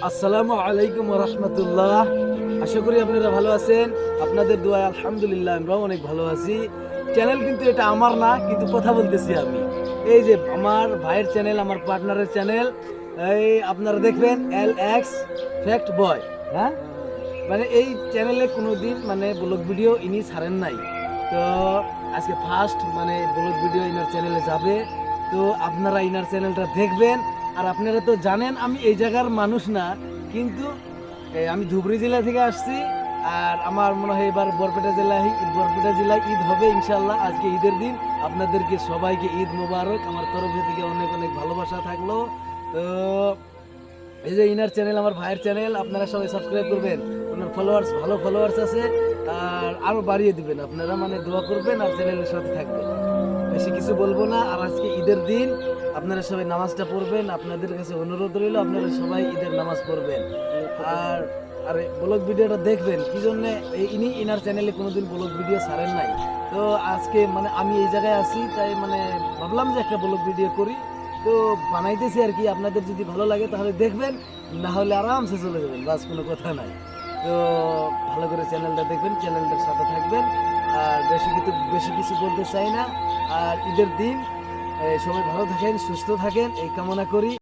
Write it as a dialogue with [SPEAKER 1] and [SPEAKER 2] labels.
[SPEAKER 1] আসসালামু আলাইকুম রহমতুল্লাহ। আশা করি আপনারা ভালো আছেন। আপনাদের দোয়ায় আলহামদুলিল্লাহ আমরাও অনেক ভালো আছি। চ্যানেল কিন্তু এটা আমার না, কিন্তু কথা বলতেছি আমি। এই যে আমার ভাইয়ের চ্যানেল, আমার পার্টনারের চ্যানেল, এই আপনারা দেখবেন LX ফ্যাক্ট বয়। হ্যাঁ, মানে এই চ্যানেলে কোনোদিন মানে ব্লগ ভিডিও ইনি ছাড়েন নাই। তো আজকে ফার্স্ট মানে ব্লগ ভিডিও ইনার চ্যানেলে যাবে। তো আপনারা ইনার চ্যানেলটা দেখবেন। আর আপনারা তো জানেন আমি এই জায়গার মানুষ না, কিন্তু আমি ধুবড়ী জেলা থেকে আসছি। আর আমার মনে হয় এবার বরপেটা জেলায় ঈদ হবে ইনশাল্লাহ। আজকে ঈদের দিন, আপনাদেরকে সবাইকে ঈদ মোবারক আমার তরফ থেকে অনেক অনেক ভালোবাসা থাকলো। তো এই যে ইনার চ্যানেল, আমার ভাইয়ের চ্যানেল, আপনারা সবাই সাবস্ক্রাইব করবেন। ওনার ভালো ফলোয়ার্স আছে। আর আরও বাড়িয়ে দিবেন আপনারা, মানে দোয়া করবেন আর চ্যানেলের সাথে থাকবেন। বেশি কিছু বলবো না। আর আজকে ঈদের দিন, আপনারা সবাই নামাজটা পড়বেন। আপনাদের কাছে অনুরোধ রইল, আপনারা সবাই ঈদের নামাজ পড়বেন। আর আর ব্লগ ভিডিওটা দেখবেন কি জন্যে, ইনার চ্যানেলে কোনোদিন ব্লগ ভিডিও ছাড়েন নাই। তো আজকে মানে আমি এই জায়গায় আছি, তাই মানে ভাবলাম যে একটা ব্লগ ভিডিও করি। তো বানাইতেছি আর কি। আপনাদের যদি ভালো লাগে তাহলে দেখবেন, না হলে আরামসে চলে যাবেন, বাস কোনো কথা নাই। তো ভালো করে চ্যানেলটা দেখবেন, চ্যানেলটার সাথে থাকবেন। আর বেশি কিছু বলতে চাই না। আর ঈদের দিন সবাই ভালো থাকেন, সুস্থ থাকেন এই কামনা করি।